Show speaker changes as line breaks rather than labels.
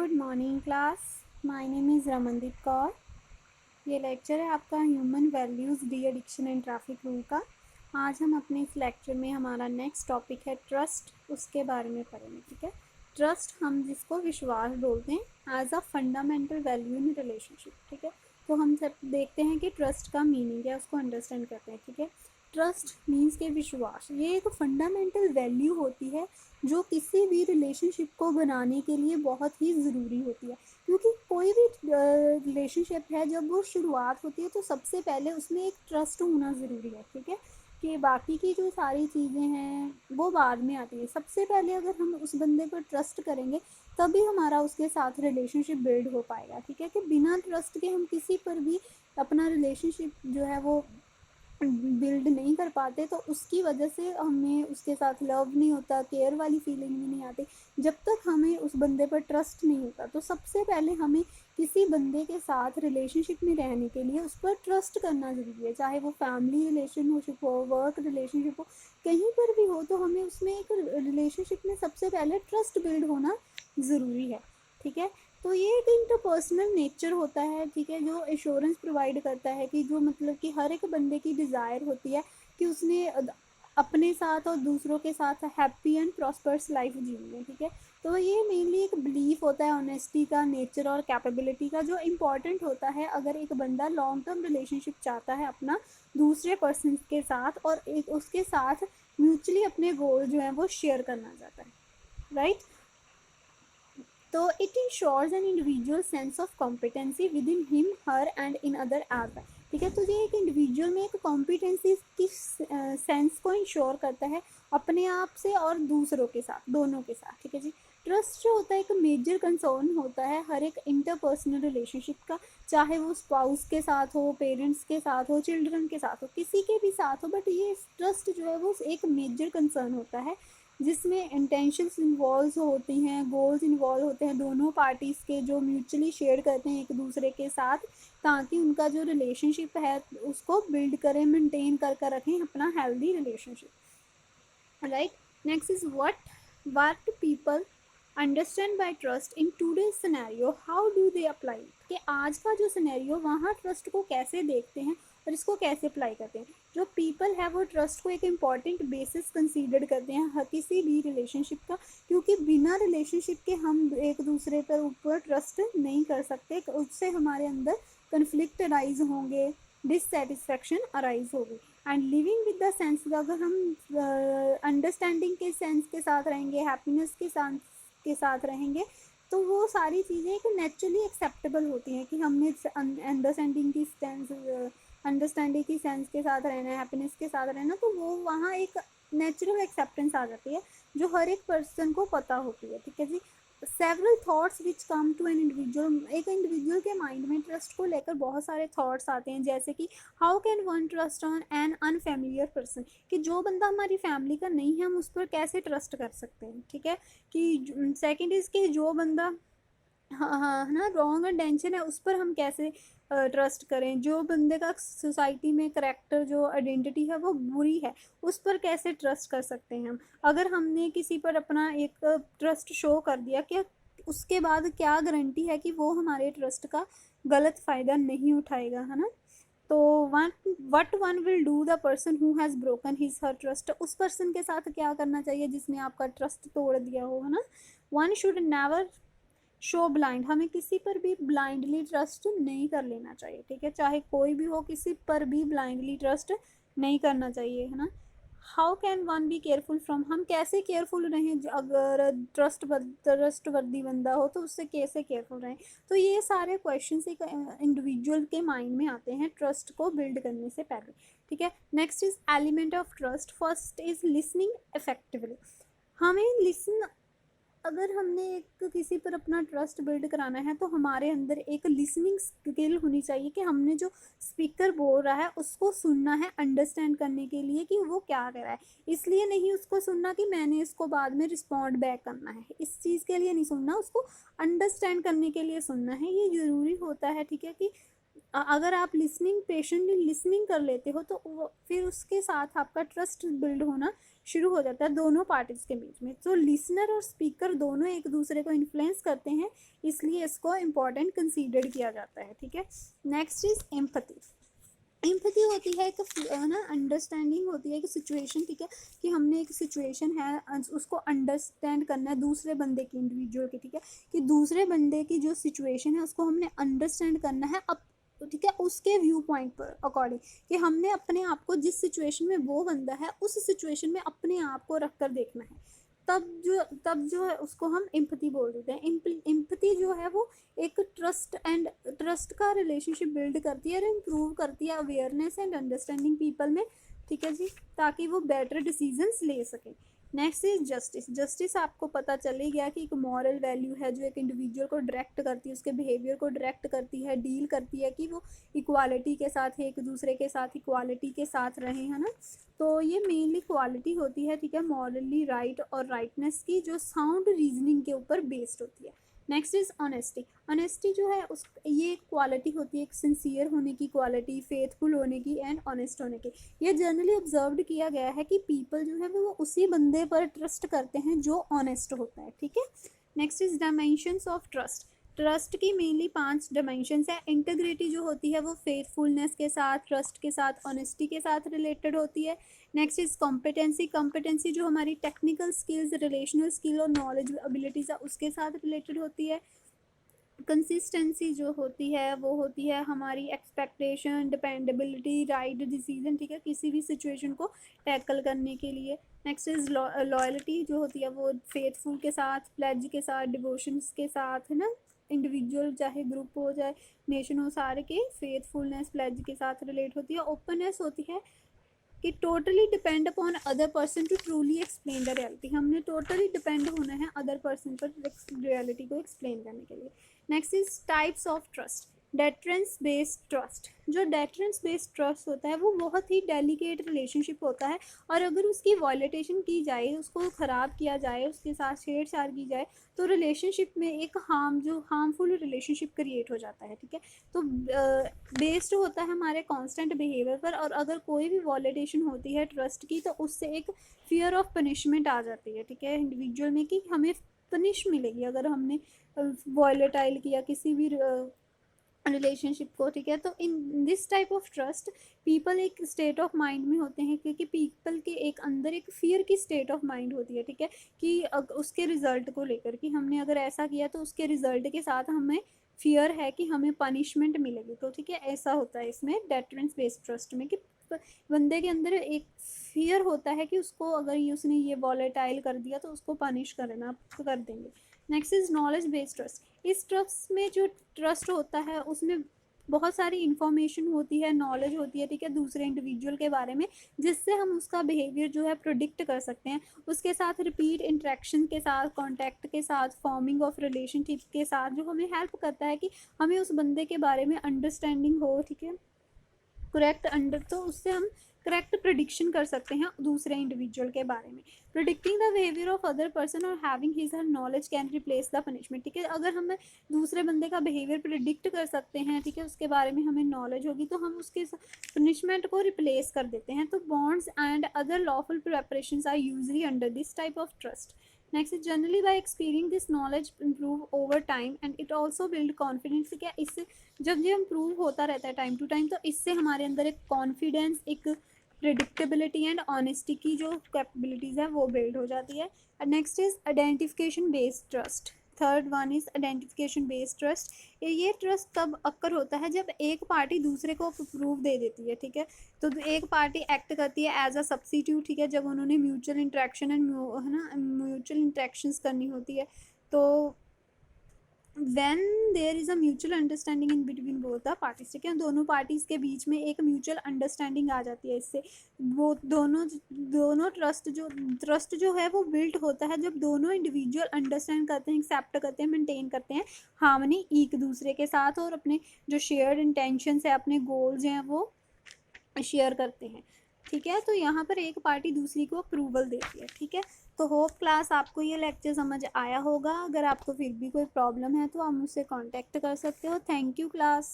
Good morning class. My name is Ramandeep Kaur. ये lecture है आपका human values de addiction and traffic rule का। आज हम अपने इस लेक्चर में हमारा नेक्स्ट टॉपिक है ट्रस्ट, उसके बारे में पढ़ेंगे। ठीक है, ट्रस्ट हम जिसको विश्वास बोलते हैं as a fundamental value in relationship. ठीक है, तो हम सब देखते हैं कि ट्रस्ट का मीनिंग है, उसको अंडरस्टैंड करते हैं। ठीक है, ट्रस्ट मीन्स के विश्वास, ये एक फंडामेंटल वैल्यू होती है जो किसी भी रिलेशनशिप को बनाने के लिए बहुत ही ज़रूरी होती है। क्योंकि कोई भी रिलेशनशिप है, जब वो शुरुआत होती है तो सबसे पहले उसमें एक ट्रस्ट होना ज़रूरी है। ठीक है, कि बाकी की जो सारी चीज़ें हैं वो बाद में आती है। सबसे पहले अगर हम उस बंदे पर ट्रस्ट करेंगे तभी हमारा उसके साथ रिलेशनशिप बिल्ड हो पाएगा। ठीक है, कि बिना ट्रस्ट के हम किसी पर भी अपना रिलेशनशिप जो है वो बिल्ड नहीं कर पाते, तो उसकी वजह से हमें उसके साथ लव नहीं होता, केयर वाली फीलिंग भी नहीं आती जब तक हमें उस बंदे पर ट्रस्ट नहीं होता। तो सबसे पहले हमें किसी बंदे के साथ रिलेशनशिप में रहने के लिए उस पर ट्रस्ट करना ज़रूरी है, चाहे वो फैमिली रिलेशनशिप हो, वर्क रिलेशनशिप हो, कहीं पर भी हो, तो हमें उसमें एक रिलेशनशिप में सबसे पहले ट्रस्ट बिल्ड होना ज़रूरी है। ठीक है, तो ये एक इंटरपर्सनल नेचर होता है। ठीक है, जो एश्योरेंस प्रोवाइड करता है कि जो मतलब कि हर एक बंदे की डिज़ायर होती है कि उसने अपने साथ और दूसरों के साथ हैप्पी एंड प्रॉस्पर्स लाइफ जीनी है। ठीक है, तो ये मेनली एक बिलीफ होता है ऑनेस्टी का, नेचर और कैपेबिलिटी का, जो इम्पॉर्टेंट होता है अगर एक बंदा लॉन्ग टर्म रिलेशनशिप चाहता है अपना दूसरे पर्सन के साथ, और एक उसके साथ म्यूचुअली अपने गोल जो है वो शेयर करना चाहता है। राइट, तो it ensures an individual sense of competency within him, her and in other as well. ठीक है, तो ये एक इंडिविजुअल में एक कॉम्पिटेंसी की सेंस को इंश्योर करता है अपने आप से और दूसरों के साथ, दोनों के साथ। ठीक है जी, ट्रस्ट जो होता है एक मेजर कंसर्न होता है हर एक इंटरपर्सनल रिलेशनशिप का, चाहे वो स्पाउस के साथ हो, पेरेंट्स के साथ हो, चिल्ड्रन के साथ हो, किसी के भी साथ हो, बट ये ट्रस्ट जो है वो एक मेजर कंसर्न होता है जिसमें इंटेंशंस इन्वॉल्व होती हैं, गोल्स इन्वॉल्व होते हैं दोनों पार्टीज़ के, जो म्यूचुअली शेयर करते हैं एक दूसरे के साथ, ताकि उनका जो रिलेशनशिप है उसको बिल्ड करें, मेंटेन कर रखें अपना healthy relationship. Right, next is what people understand by trust in today's scenario, how do they apply it, कि आज का जो सिनेरियो वहाँ ट्रस्ट को कैसे देखते हैं और इसको कैसे अप्लाई करते हैं। जो पीपल है वो ट्रस्ट को एक इम्पॉर्टेंट बेसिस कंसीडर करते हैं हर किसी भी रिलेशनशिप का, क्योंकि बिना रिलेशनशिप के हम एक दूसरे पर ऊपर ट्रस्ट नहीं कर सकते, उससे हमारे अंदर कन्फ्लिक्ट अराइज होंगे, डिससेटिस्फैक्शन अराइज होगी। And living with the sense, अगर हम अंडरस्टैंडिंग के सेंस के साथ रहेंगे, हैप्पीनेस के साथ रहेंगे, तो वो सारी चीज़ें एक नेचुरली एक्सेप्टेबल होती हैं कि हमने अंडरस्टैंडिंग की सेंस के साथ रहना है, हैप्पीनेस के साथ रहना, तो वो वहाँ एक नेचुरल एक्सेप्टेंस आ जाती है जो हर एक पर्सन को पता होती है। ठीक है जी, several thoughts which come to an individual, एक इंडिविजुअल के माइंड में ट्रस्ट को लेकर बहुत सारे थॉट्स आते हैं, जैसे कि how can one trust on an unfamiliar person, कि जो बंदा हमारी फैमिली का नहीं है हम उस पर कैसे ट्रस्ट कर सकते हैं। ठीक है, कि सेकंड इज़ कि जो बंदा हाँ हाँ है ना रॉन्ग इंटेंशन है उस पर हम कैसे ट्रस्ट करें, जो बंदे का सोसाइटी में करेक्टर जो आइडेंटिटी है वो बुरी है उस पर कैसे ट्रस्ट कर सकते हैं हम। अगर हमने किसी पर अपना एक ट्रस्ट शो कर दिया, कि उसके बाद क्या गारंटी है कि वो हमारे ट्रस्ट का गलत फ़ायदा नहीं उठाएगा, है ना। तो what one will do the person who has broken his her trust, उस पर्सन के साथ क्या करना चाहिए जिसने आपका ट्रस्ट तोड़ दिया हो, है ना। One should never show blind, हमें किसी पर भी ब्लाइंडली ट्रस्ट नहीं कर लेना चाहिए। ठीक है, चाहे कोई भी हो, किसी पर भी ब्लाइंडली ट्रस्ट नहीं करना चाहिए, है ना। How can one be careful from, हम कैसे केयरफुल रहें, अगर ट्रस्टवर्दी बंदा हो तो उससे कैसे केयरफुल रहें। तो ये सारे क्वेश्चन एक इंडिविजुअल के माइंड में आते हैं ट्रस्ट को बिल्ड करने से पहले। ठीक है, next is element of trust, first is listening effectively, हमें लिसन, अगर हमने एक किसी पर अपना ट्रस्ट बिल्ड कराना है तो हमारे अंदर एक लिसनिंग स्किल होनी चाहिए, कि हमने जो स्पीकर बोल रहा है उसको सुनना है अंडरस्टैंड करने के लिए कि वो क्या कह रहा है, इसलिए नहीं उसको सुनना कि मैंने इसको बाद में रिस्पॉन्ड बैक करना है, इस चीज़ के लिए नहीं सुनना, उसको अंडरस्टैंड करने के लिए सुनना है, ये ज़रूरी होता है। ठीक है, कि अगर आप लिसनिंग पेशेंटली लिसनिंग कर लेते हो तो फिर उसके साथ आपका ट्रस्ट बिल्ड होना शुरू हो जाता है दोनों पार्टीज के बीच में। तो लिसनर और स्पीकर दोनों एक दूसरे को इन्फ्लुएंस करते हैं, इसलिए इसको इम्पॉर्टेंट कंसीडर किया जाता है। ठीक है, नेक्स्ट इज एम्पैथी। एम्पैथी होती है एक ना अंडरस्टैंडिंग होती है एक सिचुएशन, ठीक है, कि हमने एक सिचुएशन है उसको अंडरस्टैंड करना है दूसरे बंदे की, इंडिविजुअल की, ठीक है, कि दूसरे बंदे की जो सिचुएशन है उसको हमने अंडरस्टैंड करना है अब, ठीक है, उसके व्यू पॉइंट पर अकॉर्डिंग, कि हमने अपने आप को जिस सिचुएशन में वो बंदा है उस सिचुएशन में अपने आप को रख कर देखना है, तब जो है उसको हम एम्पैथी बोल देते हैं। एम्पैथी जो है वो एक ट्रस्ट का रिलेशनशिप बिल्ड करती है और इम्प्रूव करती है अवेयरनेस एंड अंडरस्टैंडिंग पीपल में, ठीक है जी, ताकि वो बेटर डिसीजंस ले सकें। Next is justice. जस्टिस आपको पता चल ही गया कि एक मॉरल वैल्यू है जो एक इंडिविजुअल को डायरेक्ट करती है, उसके बिहेवियर को डायरेक्ट करती है, डील करती है कि वो इक्वालिटी के साथ है, एक दूसरे के साथ इक्वालिटी के साथ रहें, है ना। तो ये मेनली क्वालिटी होती है, ठीक है, मॉरली राइट और राइटनेस की, जो साउंड रीजनिंग के ऊपर बेस्ड होती है। Next is honesty. ऑनेस्टी जो है उस ये एक क्वालिटी होती है, एक सिंसियर होने की क्वालिटी, फेथफुल होने की एंड ऑनेस्ट होने की। ये जनरली ऑब्जर्व्ड किया गया है कि पीपल जो है वो उसी बंदे पर ट्रस्ट करते हैं जो ऑनेस्ट होता है। ठीक है, next is dimensions of trust. Trust की मेनली 5 डायमेंशंस है। इंटीग्रिटी जो होती है वो फेथफुलनेस के साथ, ट्रस्ट के साथ, ऑनेस्टी के साथ रिलेटेड होती है। Next is competency. कॉम्पिटेंसी जो हमारी टेक्निकल स्किल्स, रिलेशनल स्किल और नॉलेज एबिलिटीज है उसके साथ रिलेटेड होती है। कंसिस्टेंसी जो होती है वो होती है हमारी एक्सपेक्टेशन, डिपेंडेबिलिटी, राइट डिसीजन, ठीक है, किसी भी सिचुएशन को टैकल करने के लिए। नेक्स्ट इज लॉयल्टी जो होती है वो फेथफुल के साथ, प्लेज के साथ, डिवोशंस के साथ, है ना, इंडिविजुअल चाहे ग्रुप हो चाहे नेशन हो, सारे के फेथफुलनेस प्लेज के साथ रिलेट होती है। ओपननेस होती है कि totally depend upon other person to truly explain the reality. हमने टोटली डिपेंड होना है अदर पर्सन पर रियलिटी को एक्सप्लेन करने के लिए। Next is types of trust. Deterrence based trust. जो डेटरेंस बेस्ड ट्रस्ट होता है वो बहुत ही डेलिकेट रिलेशनशिप होता है, और अगर उसकी वॉयलेटेशन की जाए, उसको ख़राब किया जाए, उसके साथ छेड़छाड़ की जाए, तो रिलेशनशिप में एक हार्मफुल रिलेशनशिप क्रिएट हो जाता है। ठीक है, तो बेस्ड होता है हमारे कांस्टेंट बिहेवियर पर, और अगर कोई भी वॉयलेटेशन होती है ट्रस्ट की तो उससे एक फियर ऑफ पनिशमेंट आ जाती है, ठीक है, इंडिविजुअल में, कि हमें पनिश मिलेगी अगर हमने वॉयलेटाइल किया किसी भी रिलेशनशिप को। ठीक है, तो in this type of trust people एक स्टेट ऑफ माइंड में होते हैं, क्योंकि पीपल के एक अंदर एक फियर की स्टेट ऑफ माइंड होती है, ठीक है, कि उसके रिजल्ट को लेकर, कि हमने अगर ऐसा किया तो उसके रिजल्ट के साथ हमें फियर है कि हमें पनिशमेंट मिलेगी। तो ठीक है, ऐसा होता है इसमें डेटरेंस बेस्ड ट्रस्ट में, कि बंदे के अंदर एक फियर होता है कि उसको अगर उसने ये वॉलेटाइल कर दिया तो उसको पनिश करना कर देंगे। Next is knowledge based trust. इस ट्रस्ट में जो ट्रस्ट होता है उसमें बहुत सारी इन्फॉर्मेशन होती है, नॉलेज होती है, ठीक है, दूसरे इंडिविजुअल के बारे में, जिससे हम उसका बिहेवियर जो है प्रोडिक्ट कर सकते हैं। उसके साथ रिपीट इंट्रैक्शन के साथ, कॉन्टैक्ट के साथ, फॉर्मिंग ऑफ रिलेशनशिप के साथ, जो हमें हेल्प करता है कि हमें उस बंदे के बारे में अंडरस्टैंडिंग हो, ठीक है, तो उससे हम करेक्ट प्रिडिक्शन कर सकते हैं दूसरे इंडिविजुअल के बारे में। Predicting the behaviour of other person और having his her knowledge can replace the punishment. ठीक है, अगर हम दूसरे बंदे का बिहेवियर प्रिडिक्ट कर सकते हैं, ठीक है, उसके बारे में हमें नॉलेज होगी, तो हम उसके पनिशमेंट को रिप्लेस कर देते हैं। तो bonds and other lawful preparations are usually under this type of trust. Next is generally by experience this knowledge improve over time and it also build confidence. क्या इससे जब ये इम्प्रूव होता रहता है टाइम टू टाइम, तो इससे हमारे अंदर एक कॉन्फिडेंस, एक प्रिडिक्टेबिलिटी एंड ऑनेस्टी की जो कैपेबिलिटीज़ है वो बिल्ड हो जाती है। Next is identification based trust. Third one is identification based trust. ये ट्रस्ट तब अक्कर होता है जब एक पार्टी दूसरे को प्रूफ दे देती है, ठीक है, तो एक पार्टी एक्ट करती है एज अ सब्सिट्यूट, ठीक है, जब उन्होंने म्यूचुअल इंट्रैक्शन एंड है ना म्यूचुअल इंट्रैक्शंस करनी होती है, तो when there is a mutual understanding in between both the parties, ठीक है, दोनों पार्टीज के बीच में एक म्यूचुअल अंडरस्टैंडिंग आ जाती है। इससे वो दोनों ट्रस्ट जो है वो बिल्ड होता है जब दोनों इंडिविजुअल अंडरस्टैंड करते हैं, एक्सेप्ट करते हैं, मेंटेन करते हैं हार्मनी एक दूसरे के साथ, और अपने जो शेयर्ड इंटेंशंस है, अपने गोल्स हैं, वो शेयर करते हैं। ठीक है, तो यहाँ पर एक पार्टी दूसरी को अप्रूवल देती है। ठीक है, तो होप क्लास आपको ये लेक्चर समझ आया होगा। अगर आपको फिर भी कोई प्रॉब्लम है तो आप मुझसे कांटेक्ट कर सकते हो। Thank you class.